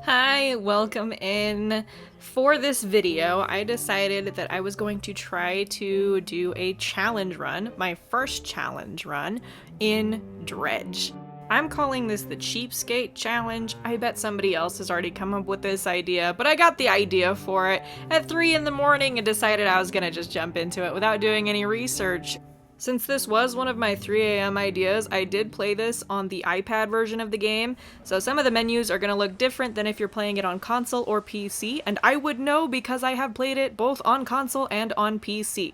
Hi, welcome in. For this video, I decided that I was going to try to do a challenge run, my first challenge run, in Dredge. I'm calling this the Cheapskate Challenge. I bet somebody else has already come up with this idea, but I got the idea for it at 3 in the morning and decided I was gonna just jump into it without doing any research. Since this was one of my 3 a.m. ideas, I did play this on the iPad version of the game, so some of the menus are going to look different than if you're playing it on console or PC, and I would know because I have played it both on console and on PC.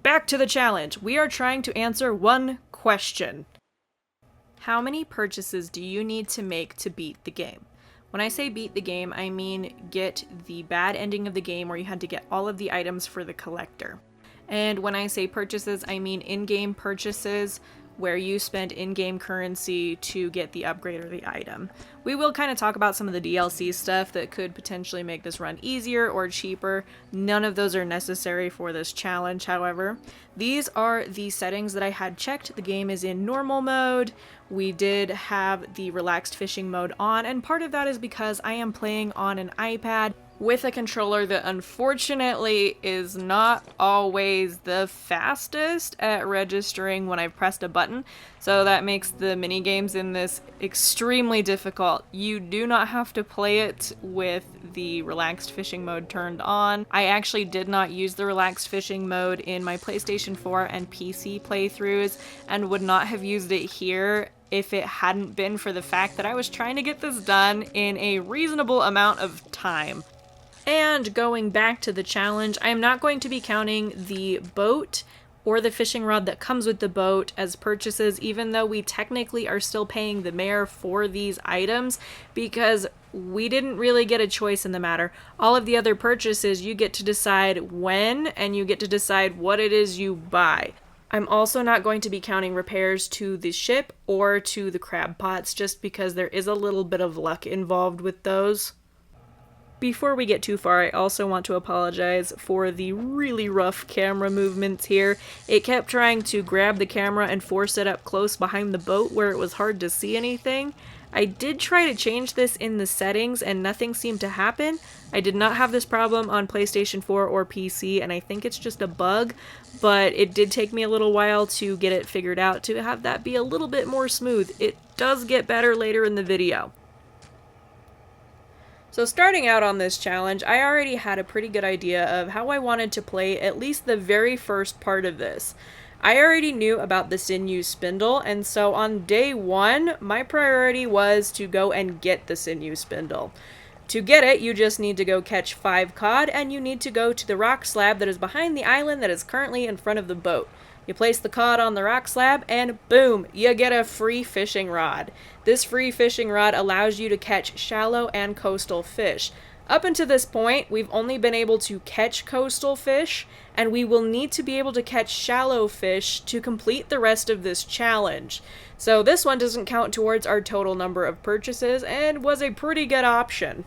Back to the challenge. We are trying to answer one question. How many purchases do you need to make to beat the game? When I say beat the game, I mean get the bad ending of the game where you had to get all of the items for the collector. And when I say purchases, I mean in-game purchases where you spend in-game currency to get the upgrade or the item. We will kind of talk about some of the DLC stuff that could potentially make this run easier or cheaper. None of those are necessary for this challenge, however. These are the settings that I had checked. The game is in normal mode. We did have the relaxed fishing mode on, and part of that is because I am playing on an iPad with a controller that unfortunately is not always the fastest at registering when I've pressed a button, so that makes the mini games in this extremely difficult. You do not have to play it with the relaxed fishing mode turned on. I actually did not use the relaxed fishing mode in my PlayStation 4 and PC playthroughs, and would not have used it here if it hadn't been for the fact that I was trying to get this done in a reasonable amount of time. And going back to the challenge, I am not going to be counting the boat or the fishing rod that comes with the boat as purchases, even though we technically are still paying the mayor for these items, because we didn't really get a choice in the matter. All of the other purchases, you get to decide when, and you get to decide what it is you buy. I'm also not going to be counting repairs to the ship or to the crab pots, just because there is a little bit of luck involved with those. Before we get too far, I also want to apologize for the really rough camera movements here. It kept trying to grab the camera and force it up close behind the boat where it was hard to see anything. I did try to change this in the settings and nothing seemed to happen. I did not have this problem on PlayStation 4 or PC, and I think it's just a bug, but it did take me a little while to get it figured out to have that be a little bit more smooth. It does get better later in the video. So starting out on this challenge, I already had a pretty good idea of how I wanted to play at least the very first part of this. I already knew about the sinew spindle, and so on day 1, my priority was to go and get the sinew spindle. To get it, you just need to go catch 5 cod, and you need to go to the rock slab that is behind the island that is currently in front of the boat. You place the cod on the rock slab, and boom, you get a free fishing rod. This free fishing rod allows you to catch shallow and coastal fish. Up until this point, we've only been able to catch coastal fish, and we will need to be able to catch shallow fish to complete the rest of this challenge. So this one doesn't count towards our total number of purchases, and was a pretty good option.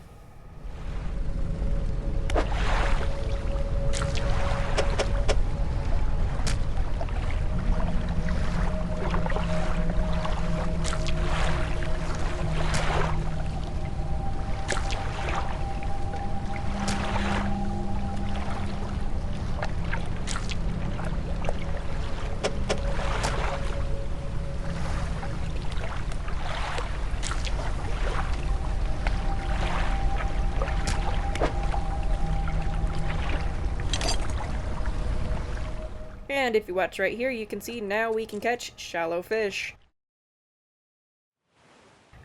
And if you watch right here, you can see now we can catch shallow fish.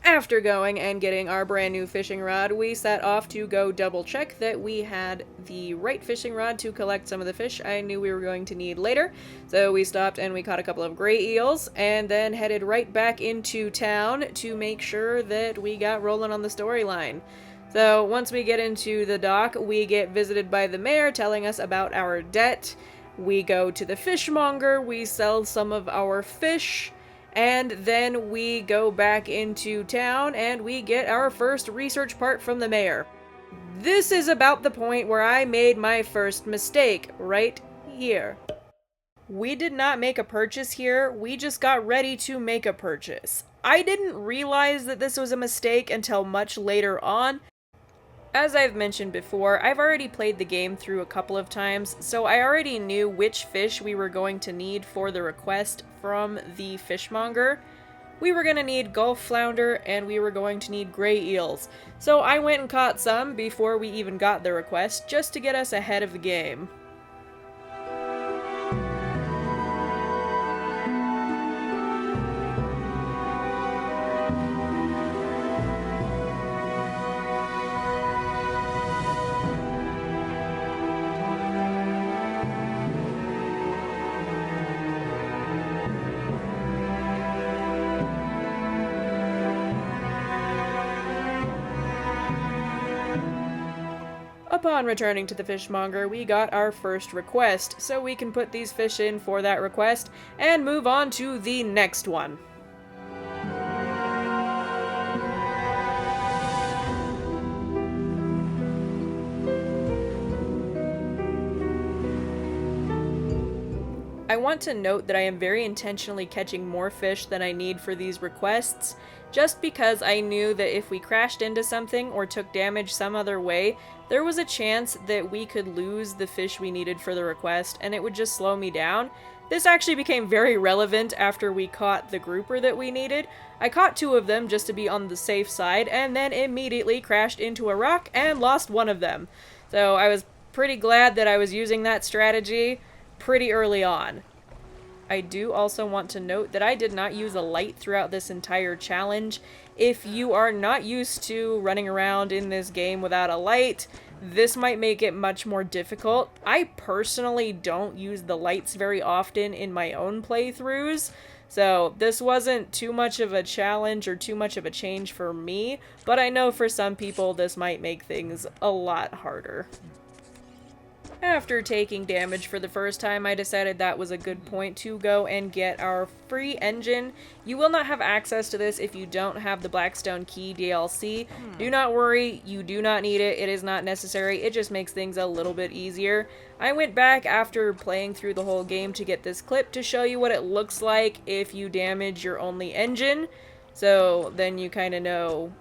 After going and getting our brand new fishing rod, we set off to go double check that we had the right fishing rod to collect some of the fish I knew we were going to need later. So we stopped and we caught a couple of gray eels, and then headed right back into town to make sure that we got rolling on the storyline. So once we get into the dock, we get visited by the mayor telling us about our debt. We go to the fishmonger, we sell some of our fish, and then we go back into town and we get our first research part from the mayor. This is about the point where I made my first mistake, right here. We did not make a purchase here, we just got ready to make a purchase. I didn't realize that this was a mistake until much later on. As I've mentioned before, I've already played the game through a couple of times, so I already knew which fish we were going to need for the request from the fishmonger. We were going to need Gulf Flounder, and we were going to need gray eels. So I went and caught some before we even got the request, just to get us ahead of the game. Upon returning to the fishmonger, we got our first request, so we can put these fish in for that request and move on to the next one. I want to note that I am very intentionally catching more fish than I need for these requests, just because I knew that if we crashed into something or took damage some other way, there was a chance that we could lose the fish we needed for the request, and it would just slow me down. This actually became very relevant after we caught the grouper that we needed. I caught 2 of them just to be on the safe side, and then immediately crashed into a rock and lost one of them. So I was pretty glad that I was using that strategy pretty early on. I do also want to note that I did not use a light throughout this entire challenge. If you are not used to running around in this game without a light, this might make it much more difficult. I personally don't use the lights very often in my own playthroughs, so this wasn't too much of a challenge or too much of a change for me, but I know for some people this might make things a lot harder. After taking damage for the first time, I decided that was a good point to go and get our free engine. You will not have access to this if you don't have the Blackstone Key DLC. Do not worry, you do not need it. It is not necessary. It just makes things a little bit easier. I went back after playing through the whole game to get this clip to show you what it looks like if you damage your only engine. So then you kind of know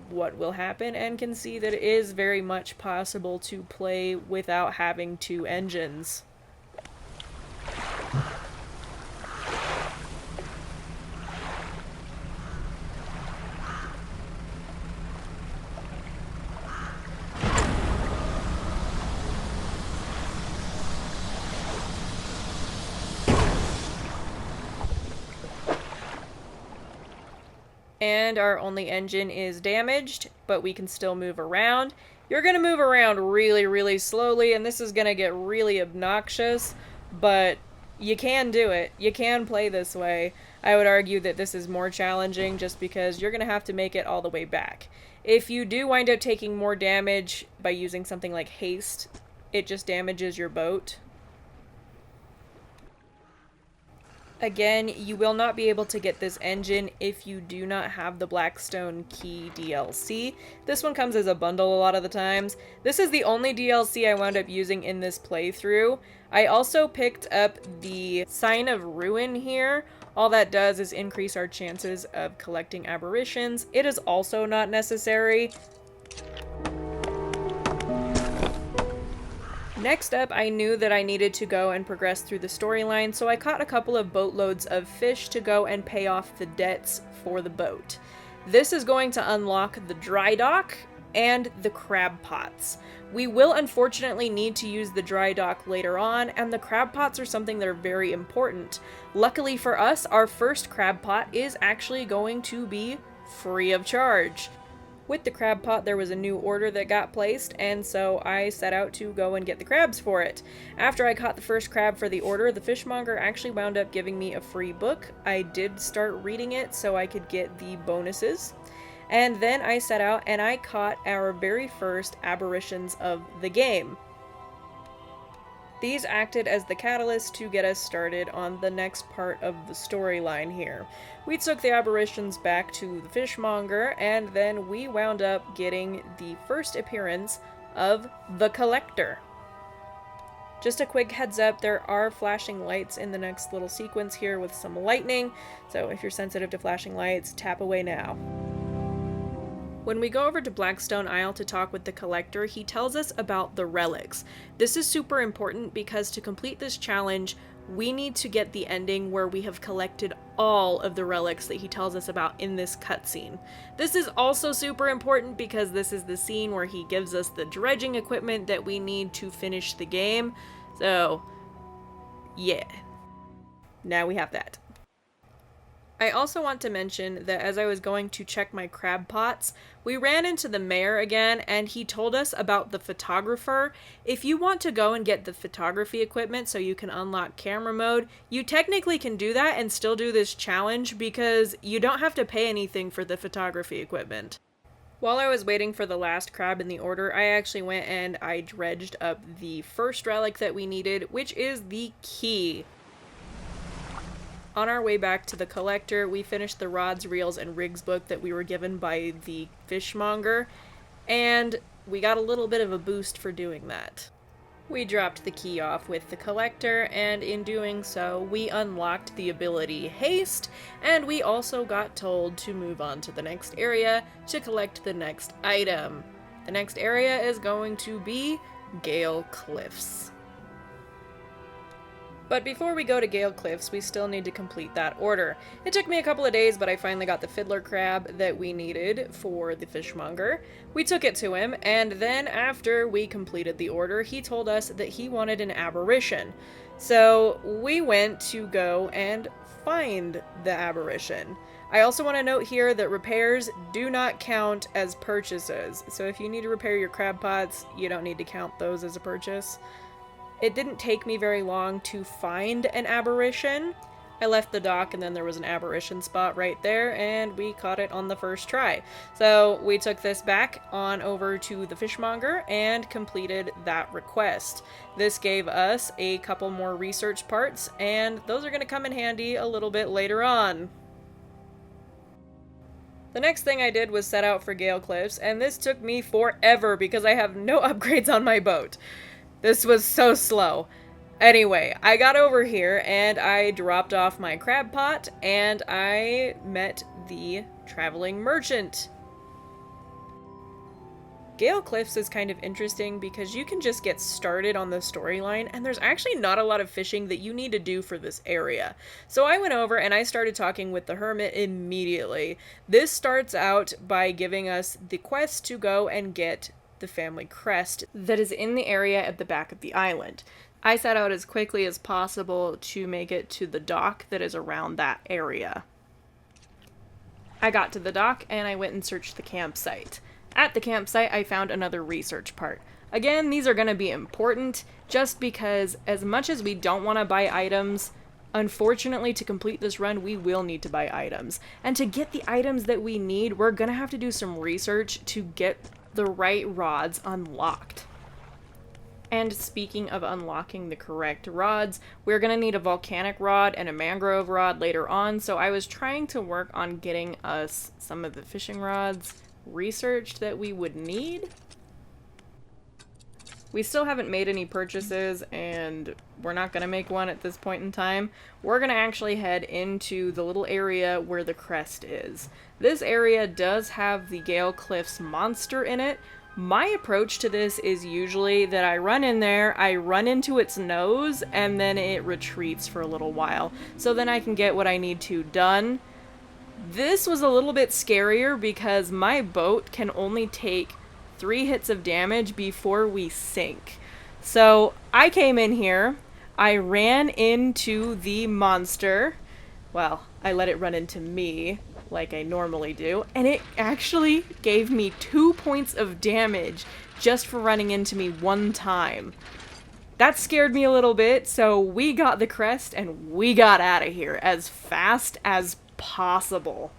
what will happen and can see that it is very much possible to play without having 2 engines. And our only engine is damaged, but we can still move around. You're going to move around really, really slowly, and this is going to get really obnoxious, but you can do it. You can play this way. I would argue that this is more challenging just because you're going to have to make it all the way back. If you do wind up taking more damage by using something like haste, it just damages your boat. Again, you will not be able to get this engine if you do not have the Blackstone Key DLC. This one comes as a bundle a lot of the times. This is the only DLC I wound up using in this playthrough. I also picked up the Sign of Ruin here. All that does is increase our chances of collecting aberrations. It is also not necessary. Next up, I knew that I needed to go and progress through the storyline, so I caught a couple of boatloads of fish to go and pay off the debts for the boat. This is going to unlock the dry dock and the crab pots. We will unfortunately need to use the dry dock later on, and the crab pots are something that are very important. Luckily for us, our first crab pot is actually going to be free of charge. With the crab pot, there was a new order that got placed, and so I set out to go and get the crabs for it. After I caught the first crab for the order, the fishmonger actually wound up giving me a free book. I did start reading it so I could get the bonuses. And then I set out and I caught our very first aberrations of the game. These acted as the catalyst to get us started on the next part of the storyline here. We took the aberrations back to the fishmonger, and then we wound up getting the first appearance of the Collector. Just a quick heads up, there are flashing lights in the next little sequence here with some lightning, so if you're sensitive to flashing lights, tap away now. When we go over to Blackstone Isle to talk with the collector, he tells us about the relics. This is super important because to complete this challenge, we need to get the ending where we have collected all of the relics that he tells us about in this cutscene. This is also super important because this is the scene where he gives us the dredging equipment that we need to finish the game. So, yeah. Now we have that. I also want to mention that as I was going to check my crab pots, we ran into the mayor again and he told us about the photographer. If you want to go and get the photography equipment so you can unlock camera mode, you technically can do that and still do this challenge because you don't have to pay anything for the photography equipment. While I was waiting for the last crab in the order, I actually went and I dredged up the first relic that we needed, which is the key. On our way back to the collector, we finished the rods, reels, and rigs book that we were given by the fishmonger, and we got a little bit of a boost for doing that. We dropped the key off with the collector, and in doing so, we unlocked the ability Haste, and we also got told to move on to the next area to collect the next item. The next area is going to be Gale Cliffs. But before we go to Gale Cliffs, we still need to complete that order. It took me a couple of days, but I finally got the fiddler crab that we needed for the fishmonger. We took it to him, and then after we completed the order, he told us that he wanted an aberration. So we went to go and find the aberration. I also want to note here that repairs do not count as purchases. So if you need to repair your crab pots, you don't need to count those as a purchase. It didn't take me very long to find an aberration. I left the dock and then there was an aberration spot right there and we caught it on the first try. So we took this back on over to the fishmonger and completed that request. This gave us a couple more research parts and those are going to come in handy a little bit later on. The next thing I did was set out for Gale Cliffs, and this took me forever because I have no upgrades on my boat. This was so slow. Anyway, I got over here and I dropped off my crab pot and I met the traveling merchant. Gale Cliffs is kind of interesting because you can just get started on the storyline and there's actually not a lot of fishing that you need to do for this area. So I went over and I started talking with the hermit immediately. This starts out by giving us the quest to go and get the family crest that is in the area at the back of the island. I set out as quickly as possible to make it to the dock that is around that area. I got to the dock and I went and searched the campsite. At the campsite, I found another research part. Again, these are going to be important just because as much as we don't want to buy items, unfortunately to complete this run, we will need to buy items. And to get the items that we need, we're going to have to do some research to get the right rods unlocked. And speaking of unlocking the correct rods, we're going to need a volcanic rod and a mangrove rod later on, so I was trying to work on getting us some of the fishing rods researched that we would need. We still haven't made any purchases, and we're not going to make one at this point in time. We're going to actually head into the little area where the crest is. This area does have the Gale Cliffs monster in it. My approach to this is usually that I run in there, I run into its nose, and then it retreats for a little while. So then I can get what I need to done. This was a little bit scarier because my boat can only take 3 hits of damage before we sink. So I came in here, I ran into the monster. Well, I let it run into me like I normally do, and it actually gave me 2 points of damage just for running into me one time. That scared me a little bit, so we got the crest and we got out of here as fast as possible.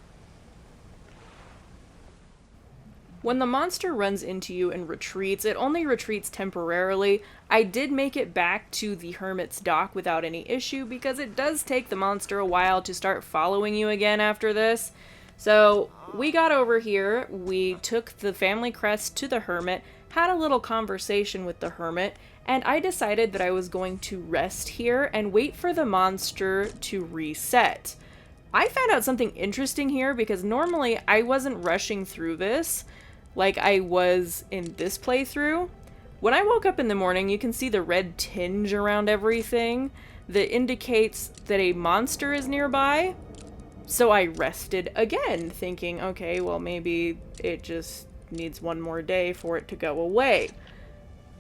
When the monster runs into you and retreats, it only retreats temporarily. I did make it back to the hermit's dock without any issue because it does take the monster a while to start following you again after this. So we got over here, we took the family crest to the hermit, had a little conversation with the hermit, and I decided that I was going to rest here and wait for the monster to reset. I found out something interesting here because normally I wasn't rushing through this like I was in this playthrough. When I woke up in the morning, you can see the red tinge around everything that indicates that a monster is nearby. So I rested again, thinking, okay, well, maybe it just needs one more day for it to go away.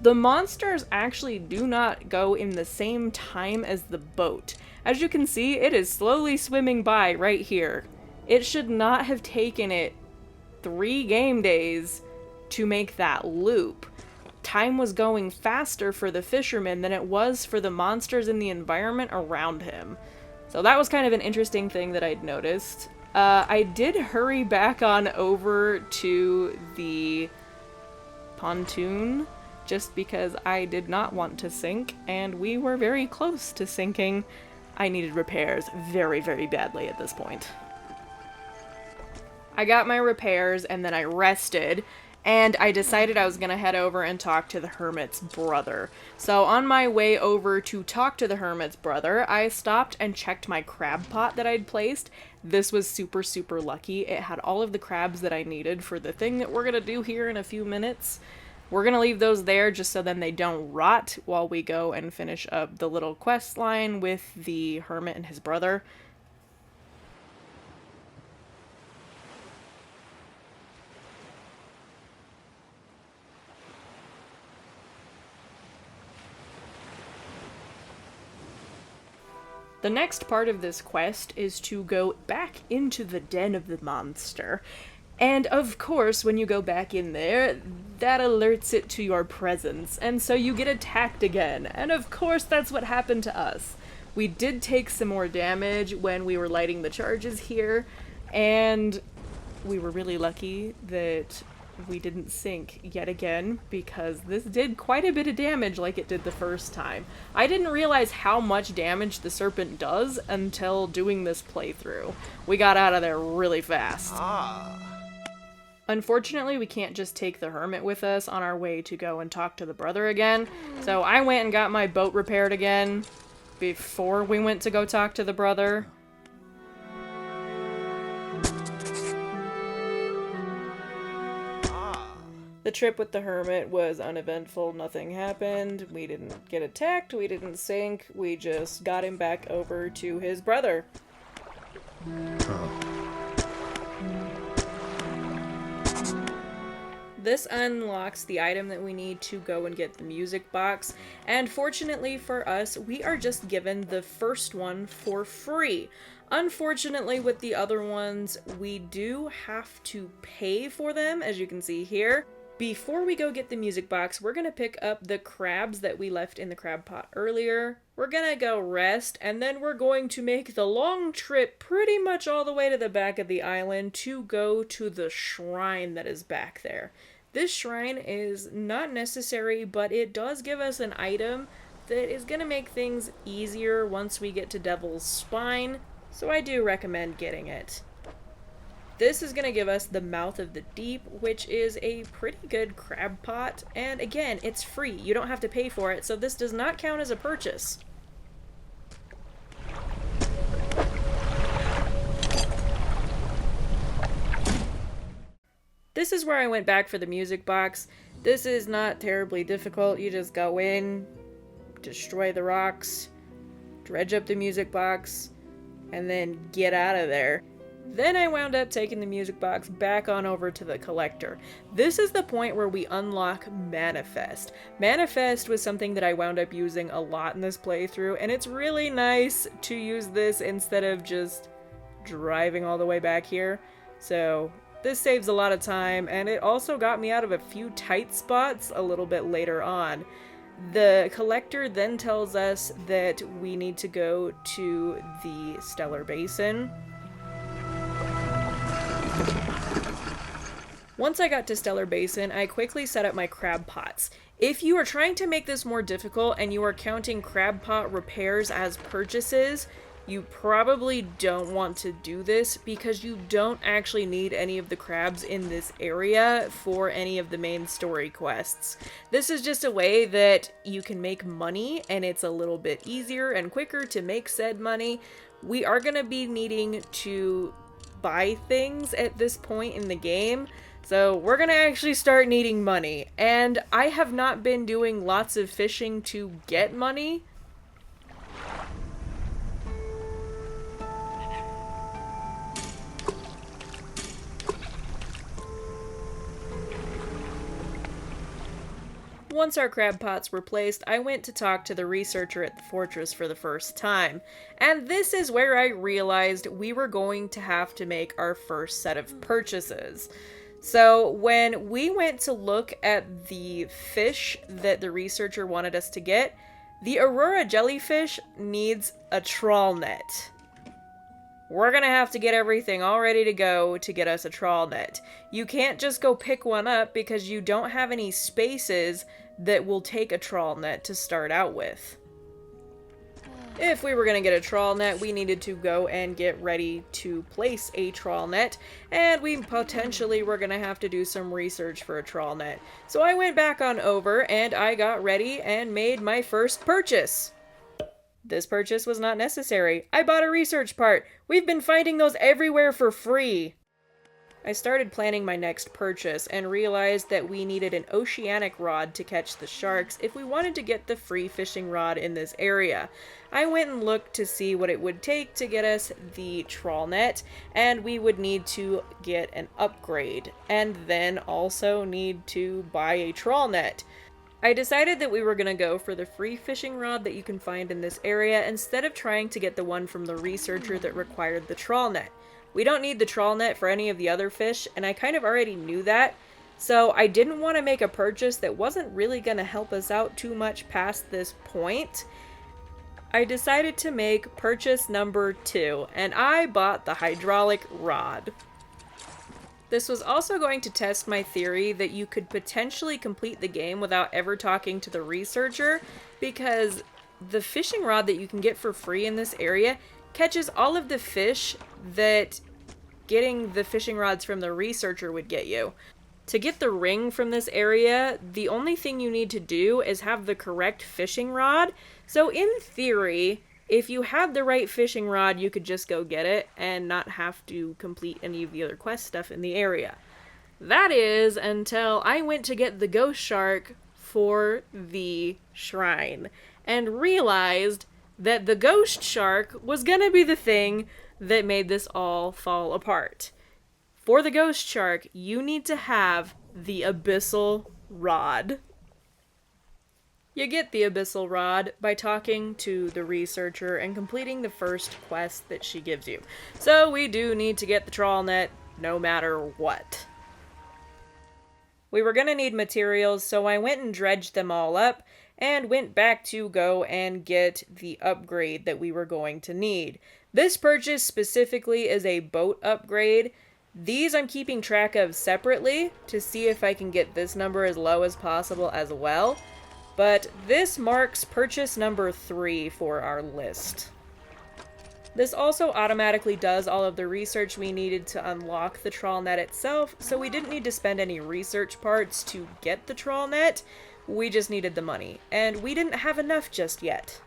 The monsters actually do not go in the same time as the boat. As you can see, it is slowly swimming by right here. It should not have taken it 3 game days to make that loop. Time was going faster for the fisherman than it was for the monsters in the environment around him. So that was kind of an interesting thing that I'd noticed. I did hurry back on over to the pontoon just because I did not want to sink, and we were very close to sinking. I needed repairs very, very badly at this point. I got my repairs and then I rested, and I decided I was going to head over and talk to the hermit's brother. So on my way over to talk to the hermit's brother, I stopped and checked my crab pot that I'd placed. This was super, super lucky. It had all of the crabs that I needed for the thing that we're going to do here in a few minutes. We're going to leave those there just so then they don't rot while we go and finish up the little quest line with the hermit and his brother. The next part of this quest is to go back into the den of the monster. And of course, when you go back in there, that alerts it to your presence, and so you get attacked again. And of course, that's what happened to us. We did take some more damage when we were lighting the charges here, and we were really lucky that we didn't sink yet again, because this did quite a bit of damage like it did the first time. I didn't realize how much damage the serpent does until doing this playthrough. We got out of there really fast. Unfortunately, we can't just take the hermit with us on our way to go and talk to the brother again, so I went and got my boat repaired again before we went to go talk to the brother. The trip with the hermit was uneventful, nothing happened, we didn't get attacked, we didn't sink, we just got him back over to his brother. This unlocks the item that we need to go and get the music box, and fortunately for us, we are just given the first one for free. Unfortunately, with the other ones, we do have to pay for them, as you can see here. Before we go get the music box, we're gonna pick up the crabs that we left in the crab pot earlier. We're gonna go rest, and then we're going to make the long trip pretty much all the way to the back of the island to go to the shrine that is back there. This shrine is not necessary, but it does give us an item that is gonna make things easier once we get to Devil's Spine, so I do recommend getting it. This is going to give us the Mouth of the Deep, which is a pretty good crab pot, and again, it's free. You don't have to pay for it, so this does not count as a purchase. This is where I went back for the music box. This is not terribly difficult. You just go in, destroy the rocks, dredge up the music box, and then get out of there. Then I wound up taking the music box back on over to the collector. This is the point where we unlock Manifest. Manifest was something that I wound up using a lot in this playthrough, and it's really nice to use this instead of just driving all the way back here. So this saves a lot of time, and it also got me out of a few tight spots a little bit later on. The collector then tells us that we need to go to the Stellar Basin. Once I got to Stellar Basin, I quickly set up my crab pots. If you are trying to make this more difficult and you are counting crab pot repairs as purchases, you probably don't want to do this because you don't actually need any of the crabs in this area for any of the main story quests. This is just a way that you can make money, and it's a little bit easier and quicker to make said money we are going to be needing to buy things at this point in the game. So we're going to actually start needing money. And I have not been doing lots of fishing to get money. Once our crab pots were placed, I went to talk to the researcher at the fortress for the first time, and this is where I realized we were going to have to make our first set of purchases. So when we went to look at the fish that the researcher wanted us to get, the Aurora jellyfish needs a trawl net. We're gonna have to get everything all ready to go to get us a trawl net. You can't just go pick one up because you don't have any spaces that will take a trawl net to start out with. If we were gonna get a trawl net, we needed to go and get ready to place a trawl net, and we potentially were gonna have to do some research for a trawl net. So I went back on over and I got ready and made my first purchase. This purchase was not necessary. I bought a research part. We've been finding those everywhere for free. I started planning my next purchase and realized that we needed an oceanic rod to catch the sharks if we wanted to get the free fishing rod in this area. I went and looked to see what it would take to get us the trawl net, and we would need to get an upgrade, and then also need to buy a trawl net. I decided that we were going to go for the free fishing rod that you can find in this area instead of trying to get the one from the researcher that required the trawl net. We don't need the trawl net for any of the other fish, and I kind of already knew that, so I didn't want to make a purchase that wasn't really going to help us out too much past this point. I decided to make purchase number 2, and I bought the hydraulic rod. This was also going to test my theory that you could potentially complete the game without ever talking to the researcher, because the fishing rod that you can get for free in this area catches all of the fish that getting the fishing rods from the researcher would get you. To get the ring from this area, the only thing you need to do is have the correct fishing rod. So in theory, if you had the right fishing rod, you could just go get it and not have to complete any of the other quest stuff in the area. That is until I went to get the ghost shark for the shrine and realized that the ghost shark was gonna be the thing that made this all fall apart. For the ghost shark, you need to have the abyssal rod. You get the abyssal rod by talking to the researcher and completing the first quest that she gives you. So we do need to get the trawl net no matter what. We were gonna need materials, so I went and dredged them all up and went back to go and get the upgrade that we were going to need. This purchase specifically is a boat upgrade. These I'm keeping track of separately to see if I can get this number as low as possible as well. But this marks purchase number 3 for our list. This also automatically does all of the research we needed to unlock the trawl net itself, so we didn't need to spend any research parts to get the trawl net. We just needed the money, and we didn't have enough just yet.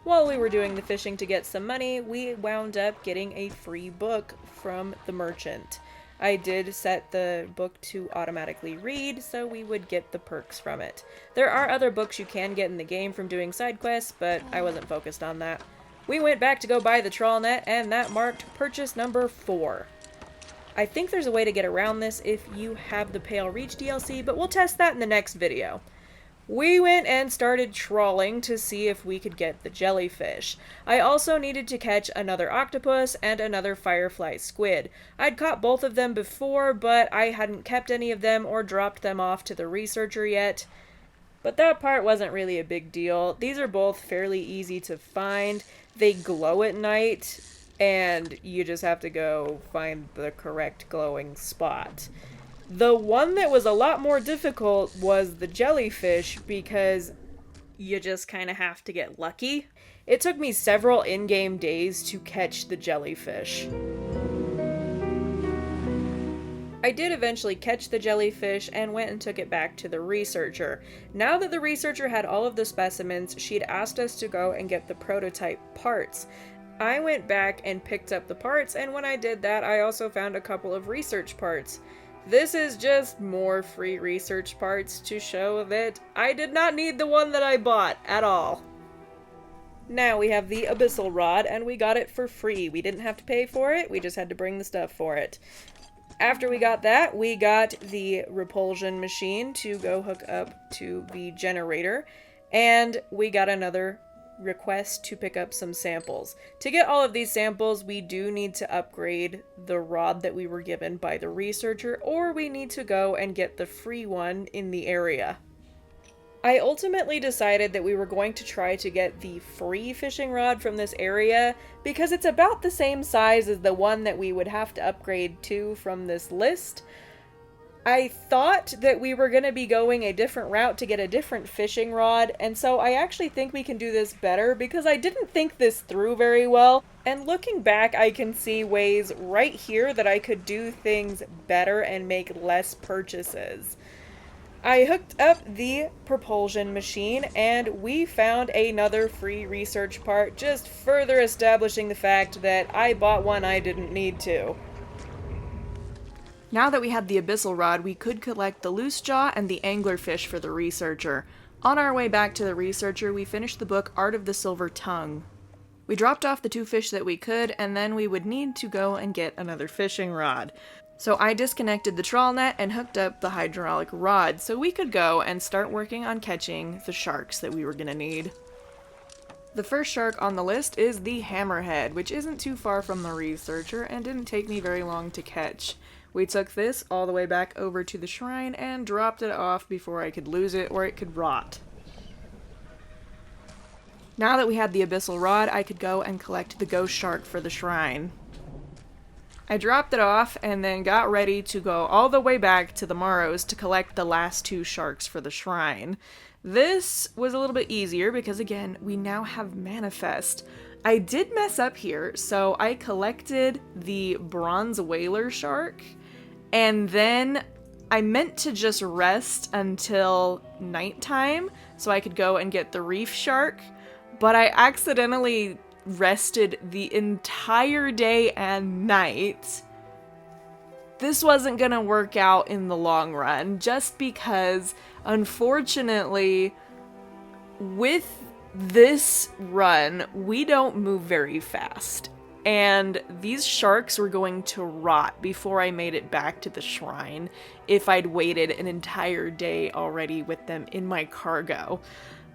While we were doing the fishing to get some money, we wound up getting a free book from the merchant. I did set the book to automatically read, so we would get the perks from it. There are other books you can get in the game from doing side quests, but I wasn't focused on that. We went back to go buy the trawl net, and that marked purchase number 4. I think there's a way to get around this if you have the Pale Reach DLC, but we'll test that in the next video. We went and started trawling to see if we could get the jellyfish. I also needed to catch another octopus and another firefly squid. I'd caught both of them before, but I hadn't kept any of them or dropped them off to the researcher yet. But that part wasn't really a big deal. These are both fairly easy to find. They glow at night, and you just have to go find the correct glowing spot. The one that was a lot more difficult was the jellyfish, because you just kind of have to get lucky. It took me several in-game days to catch the jellyfish. I did eventually catch the jellyfish and went and took it back to the researcher. Now that the researcher had all of the specimens, she'd asked us to go and get the prototype parts. I went back and picked up the parts, and when I did that, I also found a couple of research parts. This is just more free research parts to show that I did not need the one that I bought at all. Now we have the abyssal rod, and we got it for free. We didn't have to pay for it, we just had to bring the stuff for it. After we got that, we got the repulsion machine to go hook up to the generator, and we got another request to pick up some samples. To get all of these samples, we do need to upgrade the rod that we were given by the researcher, or we need to go and get the free one in the area. I ultimately decided that we were going to try to get the free fishing rod from this area because it's about the same size as the one that we would have to upgrade to from this list. I thought that we were going to be going a different route to get a different fishing rod, and so I actually think we can do this better because I didn't think this through very well. And looking back, I can see ways right here that I could do things better and make less purchases. I hooked up the propulsion machine, and we found another free research part, just further establishing the fact that I bought one I didn't need to. Now that we had the abyssal rod, we could collect the loose jaw and the anglerfish for the researcher. On our way back to the researcher, we finished the book Art of the Silver Tongue. We dropped off the 2 fish that we could, and then we would need to go and get another fishing rod. So I disconnected the trawl net and hooked up the hydraulic rod so we could go and start working on catching the sharks that we were gonna need. The first shark on the list is the hammerhead, which isn't too far from the researcher and didn't take me very long to catch. We took this all the way back over to the shrine and dropped it off before I could lose it or it could rot. Now that we had the abyssal rod, I could go and collect the ghost shark for the shrine. I dropped it off and then got ready to go all the way back to the Morrows to collect the last 2 sharks for the shrine. This was a little bit easier because, again, we now have Manifest. I did mess up here, so I collected the bronze whaler shark, and then I meant to just rest until nighttime so I could go and get the reef shark, but I accidentally rested the entire day and night. This wasn't gonna work out in the long run, just because, unfortunately, with this run, we don't move very fast. And these sharks were going to rot before I made it back to the shrine if I'd waited an entire day already with them in my cargo.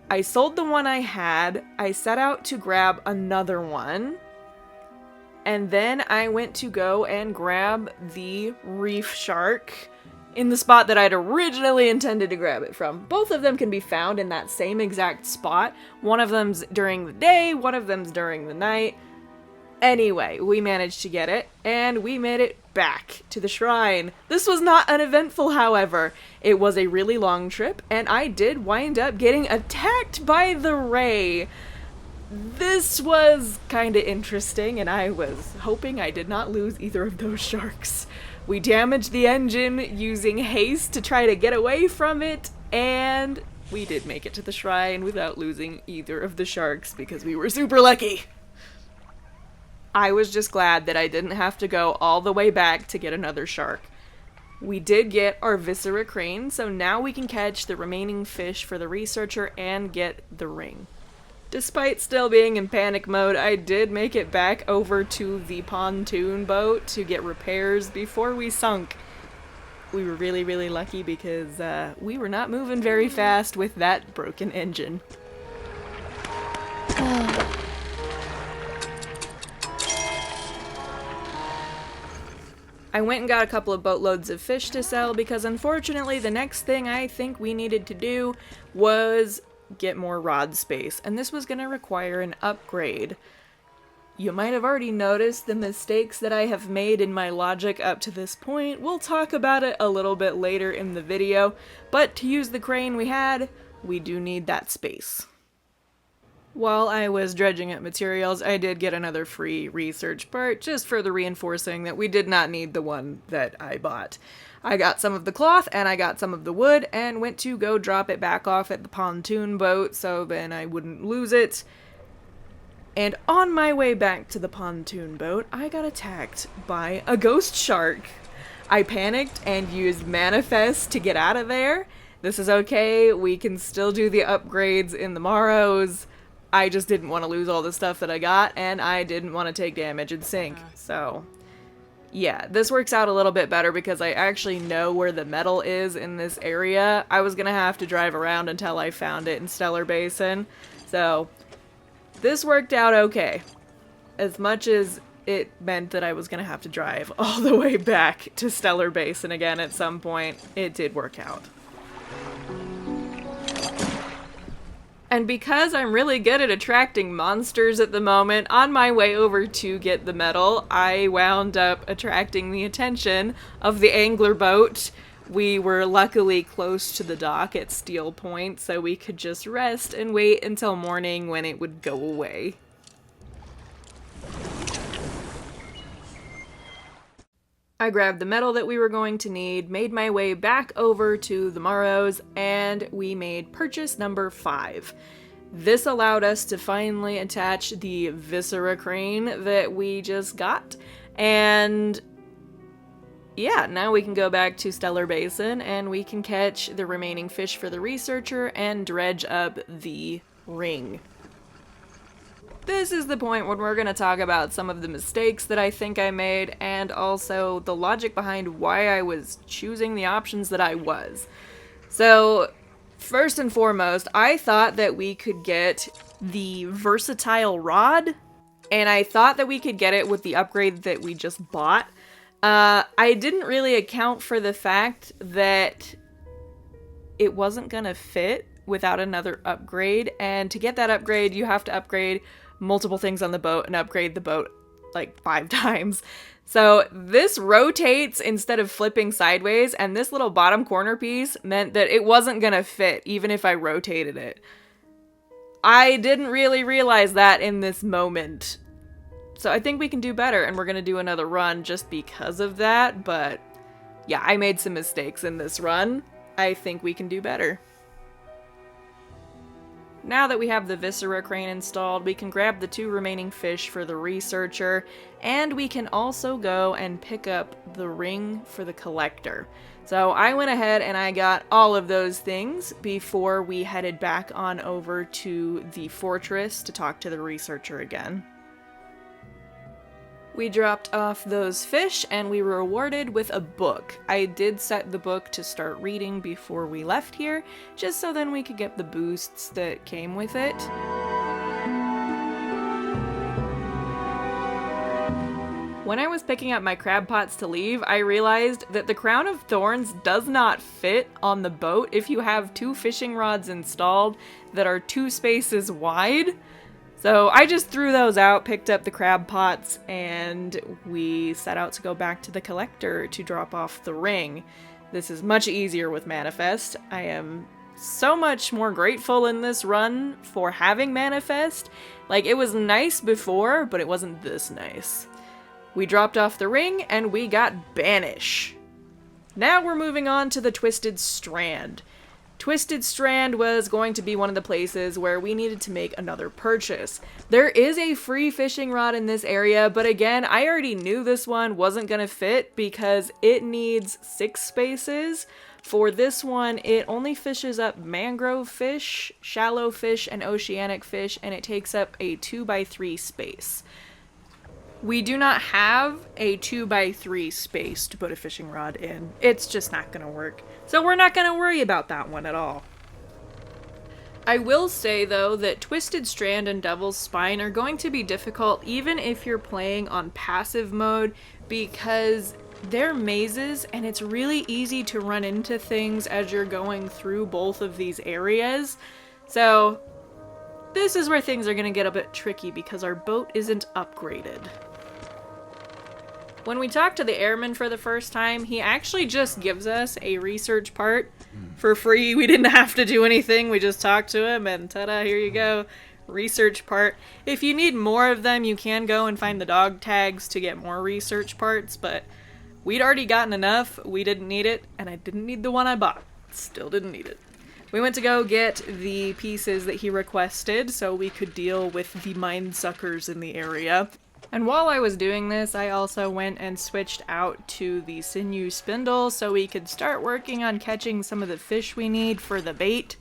I sold the one I had, I set out to grab another one, and then I went to go and grab the reef shark in the spot that I'd originally intended to grab it from. Both of them can be found in that same exact spot. One of them's during the day, one of them's during the night. Anyway, we managed to get it, and we made it back to the shrine. This was not uneventful, however. It was a really long trip, and I did wind up getting attacked by the ray. This was kinda interesting, and I was hoping I did not lose either of those sharks. We damaged the engine using haste to try to get away from it, and we did make it to the shrine without losing either of the sharks because we were super lucky. I was just glad that I didn't have to go all the way back to get another shark. We did get our Viscera crane, so now we can catch the remaining fish for the researcher and get the ring. Despite still being in panic mode, I did make it back over to the pontoon boat to get repairs before we sunk. We were really, really lucky because we were not moving very fast with that broken engine. I went and got a couple of boatloads of fish to sell because unfortunately the next thing I think we needed to do was get more rod space, and this was going to require an upgrade. You might have already noticed the mistakes that I have made in my logic up to this point. We'll talk about it a little bit later in the video, but to use the crane we had, we do need that space. While I was dredging up materials, I did get another free research part, just further reinforcing that we did not need the one that I bought. I got some of the cloth and I got some of the wood and went to go drop it back off at the pontoon boat so then I wouldn't lose it. And on my way back to the pontoon boat, I got attacked by a ghost shark. I panicked and used Manifest to get out of there. This is okay, we can still do the upgrades in the Morrows. I just didn't want to lose all the stuff that I got, and I didn't want to take damage and sink. So, yeah, this works out a little bit better because I actually know where the metal is in this area. I was gonna have to drive around until I found it in Stellar Basin. So, this worked out okay. As much as it meant that I was gonna have to drive all the way back to Stellar Basin again at some point, it did work out. And because I'm really good at attracting monsters at the moment, on my way over to get the metal, I wound up attracting the attention of the angler boat. We were luckily close to the dock at Steel Point, so we could just rest and wait until morning when it would go away. I grabbed the metal that we were going to need, made my way back over to the Morrows, and we made purchase number 5. This allowed us to finally attach the Viscera crane that we just got, and yeah, now we can go back to Stellar Basin and we can catch the remaining fish for the researcher and dredge up the ring. This is the point when we're going to talk about some of the mistakes that I think I made, and also the logic behind why I was choosing the options that I was. So, first and foremost, I thought that we could get the versatile rod, and I thought that we could get it with the upgrade that we just bought. I didn't really account for the fact that it wasn't gonna fit without another upgrade, and to get that upgrade, you have to upgrade multiple things on the boat and upgrade the boat like 5 times. So this rotates instead of flipping sideways, and this little bottom corner piece meant that it wasn't gonna fit even if I rotated it. I didn't really realize that in this moment. So I think we can do better, and we're gonna do another run just because of that, but yeah, I made some mistakes in this run. I think we can do better. Now that we have the Viscera crane installed, we can grab the 2 remaining fish for the researcher, and we can also go and pick up the ring for the collector. So I went ahead and I got all of those things before we headed back on over to the fortress to talk to the researcher again. We dropped off those fish and we were rewarded with a book. I did set the book to start reading before we left here, just so then we could get the boosts that came with it. When I was picking up my crab pots to leave, I realized that the crown of thorns does not fit on the boat if you have 2 fishing rods installed that are 2 spaces wide. So I just threw those out, picked up the crab pots, and we set out to go back to the collector to drop off the ring. This is much easier with Manifest. I am so much more grateful in this run for having Manifest. Like, it was nice before, but it wasn't this nice. We dropped off the ring, and we got Banish. Now we're moving on to the Twisted Strand. Twisted Strand was going to be one of the places where we needed to make another purchase. There is a free fishing rod in this area, but again, I already knew this one wasn't going to fit because it needs 6 spaces. For this one, it only fishes up mangrove fish, shallow fish, and oceanic fish, and it takes up a 2x3 space. We do not have a 2x3 space to put a fishing rod in. It's just not going to work. So we're not going to worry about that one at all. I will say, though, that Twisted Strand and Devil's Spine are going to be difficult even if you're playing on passive mode, because they're mazes and it's really easy to run into things as you're going through both of these areas. So this is where things are going to get a bit tricky because our boat isn't upgraded. When we talked to the airman for the first time, he actually just gives us a research part for free. We didn't have to do anything. We just talked to him and ta-da, here you go. Research part. If you need more of them, you can go and find the dog tags to get more research parts, but we'd already gotten enough. We didn't need it, and I didn't need the one I bought. Still didn't need it. We went to go get the pieces that he requested so we could deal with the mine suckers in the area. And while I was doing this, I also went and switched out to the sinew spindle so we could start working on catching some of the fish we need for the bait.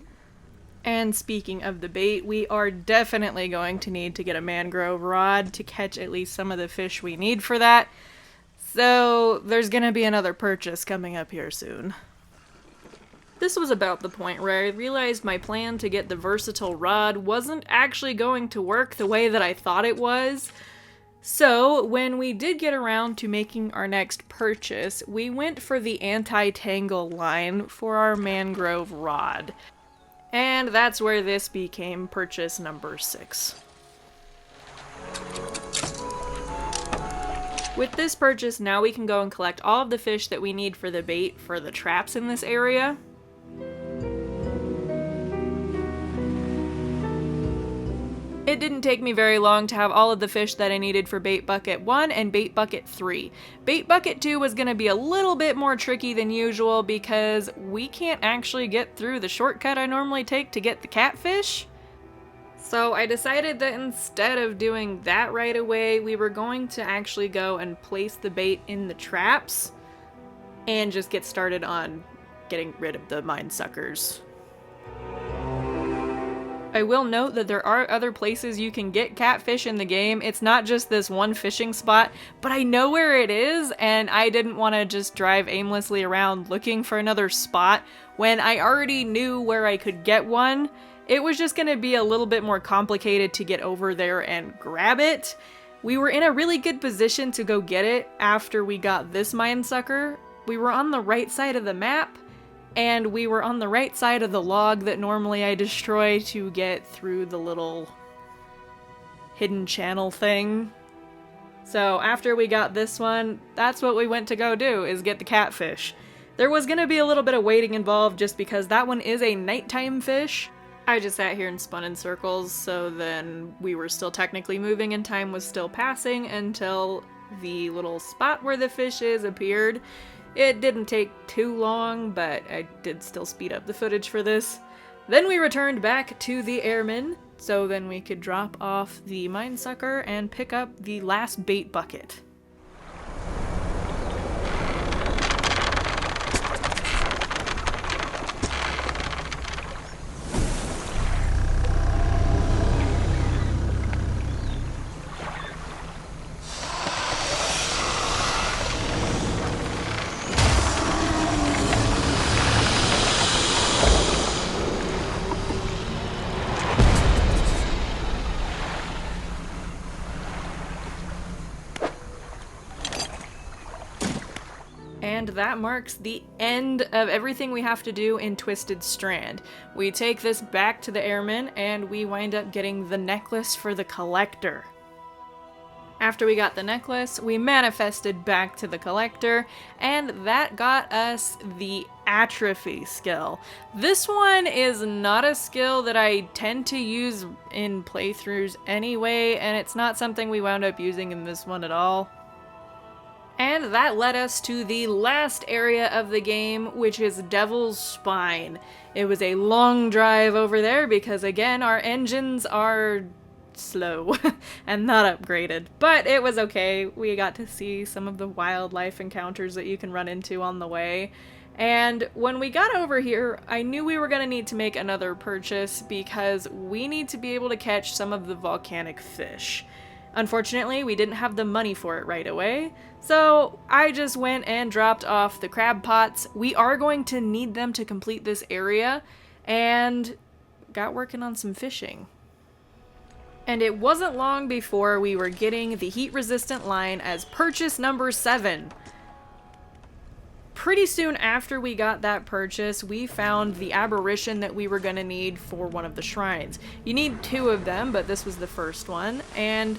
And speaking of the bait, we are definitely going to need to get a mangrove rod to catch at least some of the fish we need for that. So there's gonna be another purchase coming up here soon. This was about the point where I realized my plan to get the versatile rod wasn't actually going to work the way that I thought it was. So when we did get around to making our next purchase, we went for the anti-tangle line for our mangrove rod. And that's where this became purchase number 6. With this purchase, now we can go and collect all of the fish that we need for the bait for the traps in this area. It didn't take me very long to have all of the fish that I needed for bait bucket 1 and bait bucket 3. Bait bucket 2 was going to be a little bit more tricky than usual because we can't actually get through the shortcut I normally take to get the catfish. So I decided that instead of doing that right away, we were going to actually go and place the bait in the traps and just get started on getting rid of the mine suckers. I will note that there are other places you can get catfish in the game. It's not just this one fishing spot, but I know where it is, and I didn't want to just drive aimlessly around looking for another spot when I already knew where I could get one. It was just going to be a little bit more complicated to get over there and grab it. We were in a really good position to go get it after we got this mine sucker. We were on the right side of the map, and we were on the right side of the log that normally I destroy to get through the little hidden channel thing. So after we got this one, that's what we went to go do, is get the catfish. There was going to be a little bit of waiting involved just because that one is a nighttime fish. I just sat here and spun in circles, so then we were still technically moving and time was still passing until the little spot where the fish is appeared. It didn't take too long, but I did still speed up the footage for this. Then we returned back to the airman, so then we could drop off the mine sucker and pick up the last bait bucket. And that marks the end of everything we have to do in Twisted Strand. We take this back to the airman and we wind up getting the necklace for the collector. After we got the necklace, we manifested back to the collector, and that got us the atrophy skill. This one is not a skill that I tend to use in playthroughs anyway, and it's not something we wound up using in this one at all. And that led us to the last area of the game, which is Devil's Spine. It was a long drive over there because, again, our engines are slow and not upgraded. But it was okay. We got to see some of the wildlife encounters that you can run into on the way. And when we got over here, I knew we were going to need to make another purchase because we need to be able to catch some of the volcanic fish. Unfortunately, we didn't have the money for it right away, so I just went and dropped off the crab pots. We are going to need them to complete this area, and got working on some fishing. And it wasn't long before we were getting the heat-resistant line as purchase number 7. Pretty soon after we got that purchase, we found the aberration that we were going to need for one of the shrines. You need 2 of them, but this was the first one, and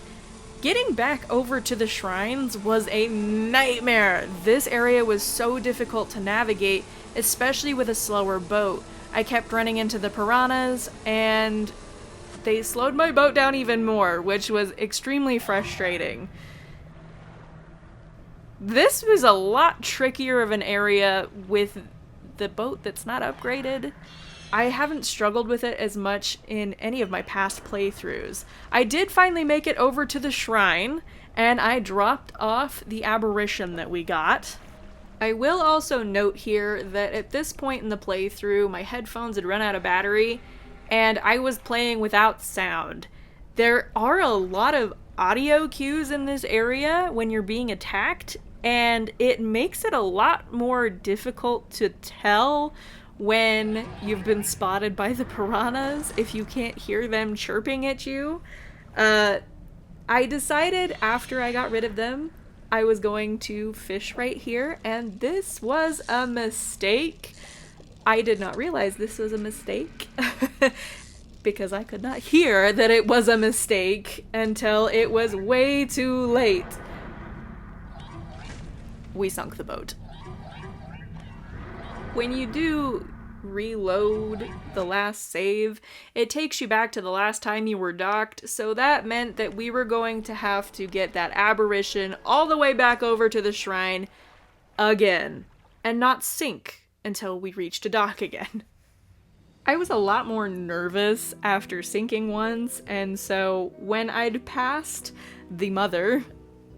getting back over to the shrines was a nightmare. This area was so difficult to navigate, especially with a slower boat. I kept running into the piranhas, and they slowed my boat down even more, which was extremely frustrating. This was a lot trickier of an area with the boat that's not upgraded. I haven't struggled with it as much in any of my past playthroughs. I did finally make it over to the shrine, and I dropped off the aberration that we got. I will also note here that at this point in the playthrough, my headphones had run out of battery, and I was playing without sound. There are a lot of audio cues in this area when you're being attacked, and it makes it a lot more difficult to tell when you've been spotted by the piranhas if you can't hear them chirping at you. I decided after I got rid of them, I was going to fish right here, and this was a mistake. I did not realize this was a mistake because I could not hear that it was a mistake until it was way too late. We sunk the boat. When you do reload the last save, it takes you back to the last time you were docked, so that meant that we were going to have to get that aberration all the way back over to the shrine again, and not sink until we reached a dock again. I was a lot more nervous after sinking once, and so when I'd passed the mother,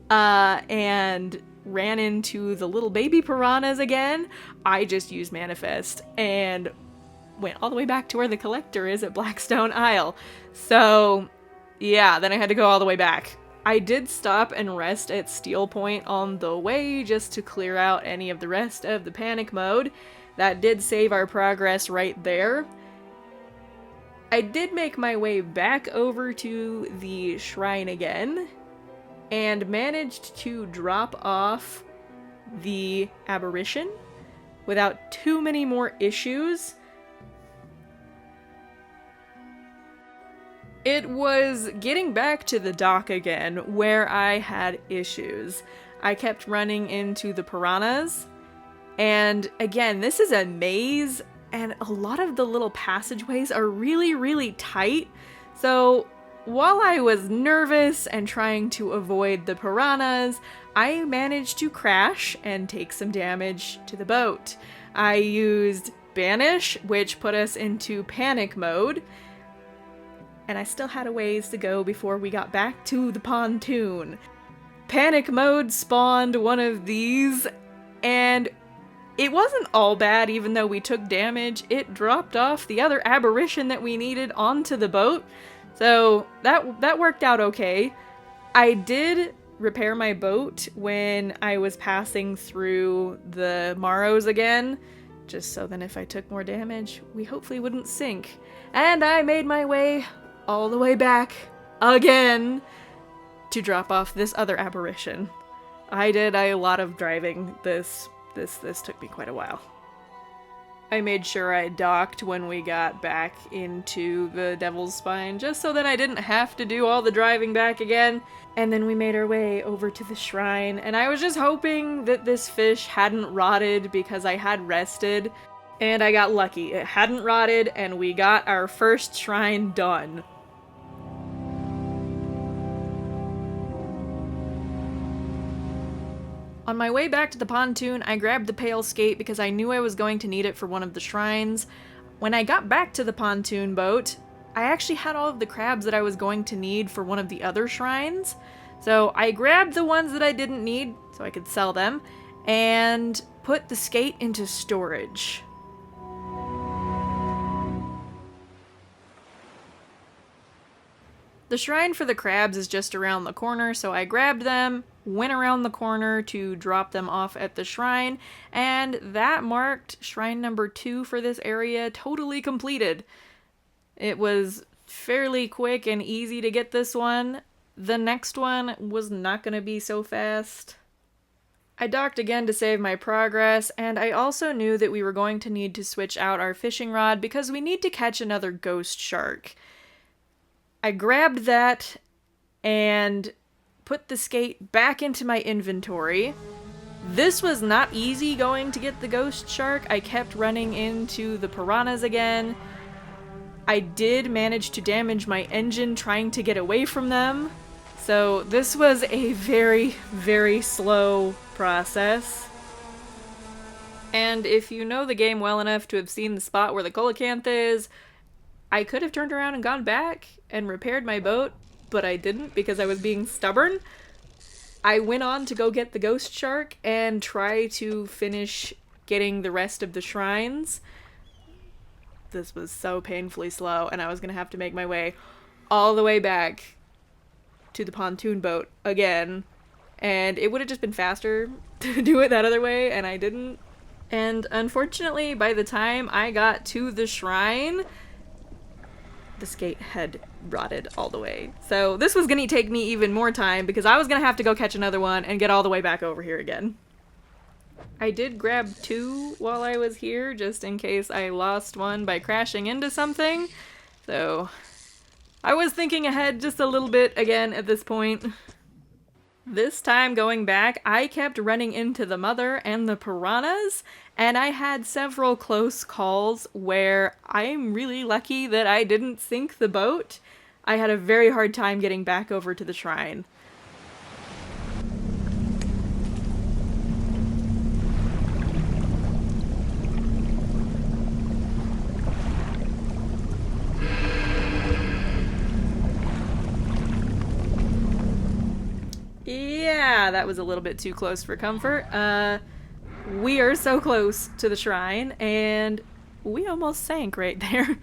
and ran into the little baby piranhas again, I just used Manifest and went all the way back to where the collector is at Blackstone Isle. So yeah, then I had to go all the way back. I did stop and rest at Steel Point on the way just to clear out any of the rest of the panic mode. That did save our progress right there. I did make my way back over to the shrine again, and managed to drop off the aberration without too many more issues. It was getting back to the dock again where I had issues. I kept running into the piranhas, and again, this is a maze, and a lot of the little passageways are really, really tight, so while I was nervous and trying to avoid the piranhas, I managed to crash and take some damage to the boat. I used Banish, which put us into panic mode, and I still had a ways to go before we got back to the pontoon. Panic mode spawned one of these, and it wasn't all bad even though we took damage. It dropped off the other aberration that we needed onto the boat, so that worked out okay. I did repair my boat when I was passing through the Maros again, just so then if I took more damage, we hopefully wouldn't sink. And I made my way all the way back again to drop off this other aberration. I did a lot of driving. This took me quite a while. I made sure I docked when we got back into the Devil's Spine, just so that I didn't have to do all the driving back again. And then we made our way over to the shrine, and I was just hoping that this fish hadn't rotted because I had rested, and I got lucky. It hadn't rotted, and we got our first shrine done. On my way back to the pontoon, I grabbed the pale skate because I knew I was going to need it for one of the shrines. When I got back to the pontoon boat, I actually had all of the crabs that I was going to need for one of the other shrines. So I grabbed the ones that I didn't need so I could sell them, and put the skate into storage. The shrine for the crabs is just around the corner, so I grabbed them, went around the corner to drop them off at the shrine, and that marked shrine number 2 for this area totally completed. It was fairly quick and easy to get this one. The next one was not going to be so fast. I docked again to save my progress, and I also knew that we were going to need to switch out our fishing rod because we need to catch another ghost shark. I grabbed that and put the skate back into my inventory. This was not easy going to get the ghost shark. I kept running into the piranhas again. I did manage to damage my engine trying to get away from them. So this was a very, very slow process. And if you know the game well enough to have seen the spot where the coelacanth is, I could have turned around and gone back and repaired my boat, but I didn't because I was being stubborn. I went on to go get the ghost shark and try to finish getting the rest of the shrines. This was so painfully slow, and I was gonna have to make my way all the way back to the pontoon boat again, and it would have just been faster to do it that other way, and I didn't. And unfortunately, by the time I got to the shrine, the skate had rotted all the way. So this was gonna take me even more time because I was gonna have to go catch another one and get all the way back over here again. I did grab 2 while I was here, just in case I lost one by crashing into something. So I was thinking ahead just a little bit again at this point. This time going back, I kept running into the mother and the piranhas, and I had several close calls where I'm really lucky that I didn't sink the boat. I had a very hard time getting back over to the shrine. Yeah, that was a little bit too close for comfort. We are so close to the shrine, and we almost sank right there.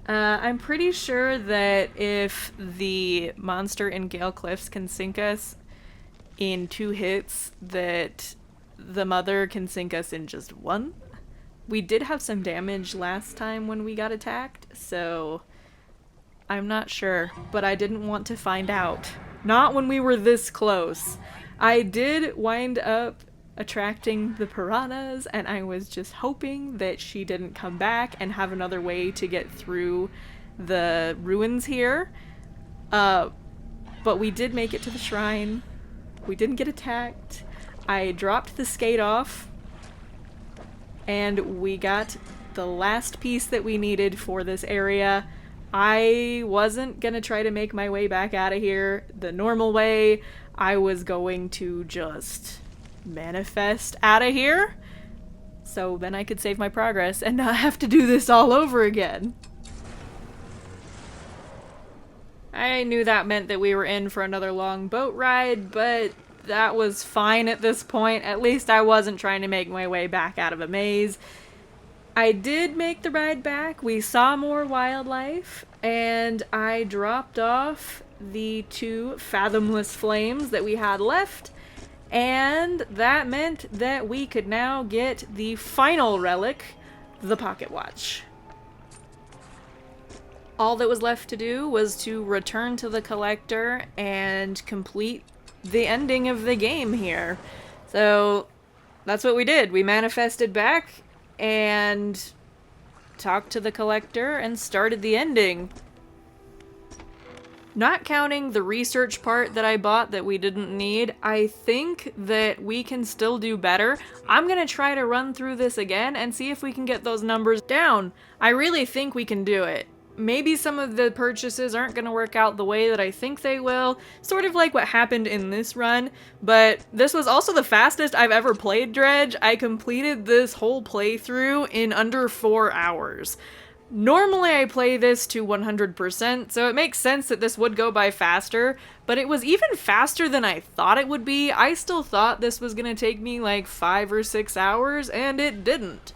I'm pretty sure that if the monster in Gale Cliffs can sink us in 2 hits, that the mother can sink us in just 1. We did have some damage last time when we got attacked, so I'm not sure, but I didn't want to find out. Not when we were this close. I did wind up attracting the piranhas, and I was just hoping that she didn't come back and have another way to get through the ruins here. But we did make it to the shrine. We didn't get attacked. I dropped the skate off, and we got the last piece that we needed for this area. I wasn't gonna try to make my way back out of here the normal way. I was going to just manifest out of here, so then I could save my progress and not have to do this all over again. I knew that meant that we were in for another long boat ride, but that was fine at this point. At least I wasn't trying to make my way back out of a maze. I did make the ride back. We saw more wildlife, and I dropped off the 2 fathomless flames that we had left, and that meant that we could now get the final relic, the pocket watch. All that was left to do was to return to the collector and complete the ending of the game here. So that's what we did. We manifested back and talked to the collector and started the ending. Not counting the research part that I bought that we didn't need, I think that we can still do better. I'm gonna try to run through this again and see if we can get those numbers down. I really think we can do it. Maybe some of the purchases aren't going to work out the way that I think they will, sort of like what happened in this run, but this was also the fastest I've ever played Dredge. I completed this whole playthrough in under 4 hours. Normally I play this to 100%, so it makes sense that this would go by faster, but it was even faster than I thought it would be. I still thought this was going to take me like 5 or 6 hours, and it didn't.